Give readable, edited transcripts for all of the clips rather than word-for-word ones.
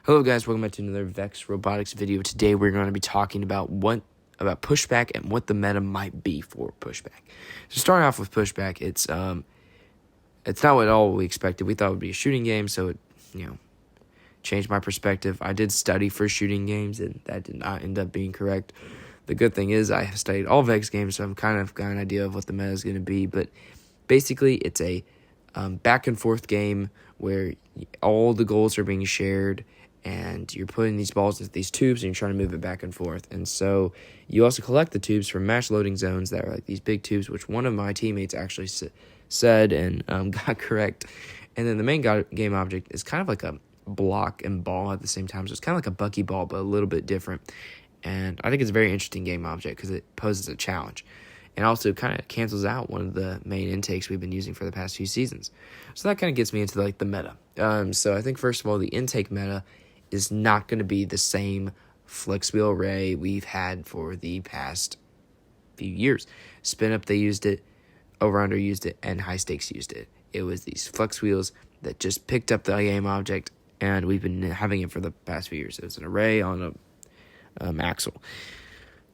Hello guys, welcome back to another Vex Robotics video. Today we're going to be talking about pushback and what the meta might be for pushback. So starting off with pushback, it's not what all we expected. We thought it would be a shooting game, so it changed my perspective. I did study for shooting games, and that did not end up being correct. The good thing is I have studied all Vex games, so I'm kind of got an idea of what the meta is going to be. But basically, it's a back and forth game where all the goals are being shared, and you're putting these balls into these tubes and you're trying to move it back and forth. And so you also collect the tubes from match loading zones that are like these big tubes, which one of my teammates actually said and got correct. And then the main game object is kind of like a block and ball at the same time. So it's kind of like a buckyball, but a little bit different. And I think it's a very interesting game object because it poses a challenge. And also kind of cancels out one of the main intakes we've been using for the past few seasons. So that kind of gets me into like the meta. So I think first of all, the intake meta is not going to be the same flex wheel array we've had for the past few years. Spin up, they used it. Over under used it, and high stakes used it. It was these flex wheels that just picked up the game object, and we've been having it for the past few years. It was an array on a axle.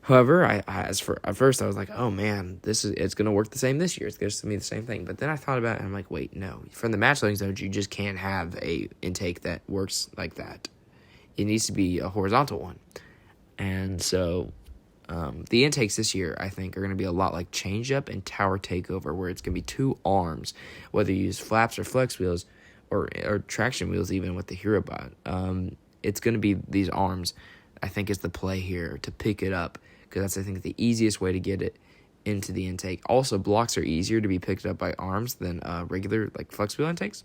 However, at first I was like, oh man, it's going to work the same this year. It's going to be the same thing. But then I thought about it, and I'm like, wait, no. From the match loading zones, you just can't have a intake that works like that. It needs to be a horizontal one. And so the intakes this year, I think, are going to be a lot like Change-Up and Tower Takeover, where it's going to be two arms, whether you use flaps or flex wheels or traction wheels even with the Hero Bot. It's going to be these arms, I think, is the play here to pick it up, because that's, I think, the easiest way to get it into the intake. Also, blocks are easier to be picked up by arms than regular like flex wheel intakes.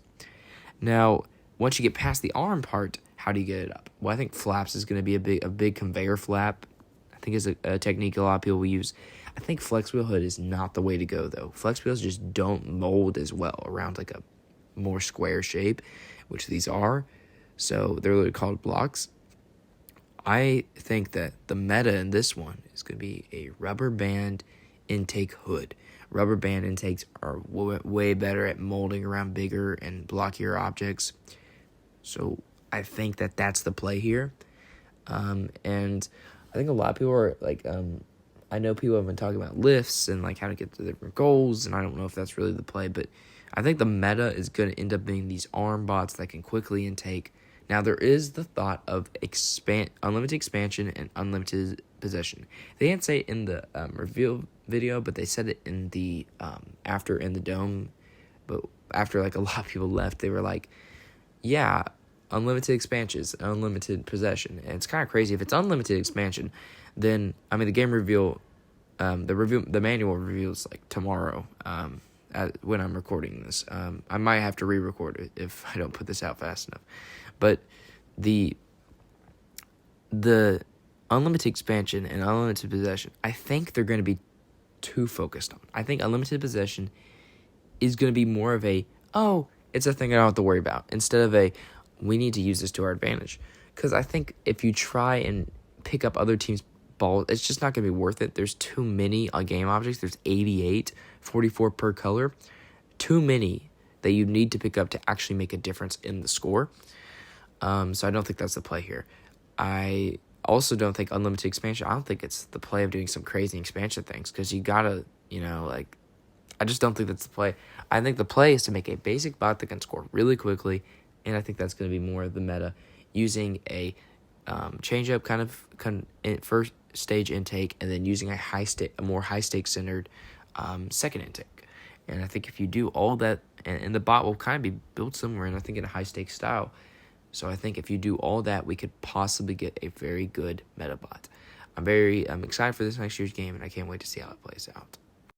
Now, once you get past the arm part, how do you get it up? Well, I think flaps is going to be a big conveyor flap. I think it's a technique a lot of people will use. I think flex wheel hood is not the way to go, though. Flex wheels just don't mold as well around like a more square shape, which these are. So they're literally called blocks. I think that the meta in this one is going to be a rubber band intake hood. Rubber band intakes are way better at molding around bigger and blockier objects. So I think that that's the play here. And I think a lot of people are like, I know people have been talking about lifts and like how to get to different goals, and I don't know if that's really the play, but I think the meta is going to end up being these arm bots that can quickly intake. Now, there is the thought of unlimited expansion and unlimited possession. They didn't say it in the reveal video, but they said it in the after in the dome. But after like a lot of people left, they were like, yeah, unlimited expansions, unlimited possession. And it's kind of crazy. If it's unlimited expansion, then, I mean, the game reveal, the manual reveals like tomorrow when I'm recording this. I might have to re-record it if I don't put this out fast enough. But the unlimited expansion and unlimited possession, I think they're going to be too focused on. I think unlimited possession is going to be more of a, oh, it's a thing I don't have to worry about, instead of a, we need to use this to our advantage. Because I think if you try and pick up other teams' balls, it's just not going to be worth it. There's too many game objects. There's 88, 44 per color. Too many that you need to pick up to actually make a difference in the score. So I don't think that's the play here. I also don't think unlimited expansion, I don't think it's the play of doing some crazy expansion things, because you got to, I just don't think that's the play. I think the play is to make a basic bot that can score really quickly, and I think that's going to be more of the meta, using a change-up kind of first stage intake, and then using a more high-stakes centered second intake. And I think if you do all that, and the bot will kind of be built somewhere, and I think in a high-stakes style. So I think if you do all that, we could possibly get a very good meta bot. I'm excited for this next year's game, and I can't wait to see how it plays out.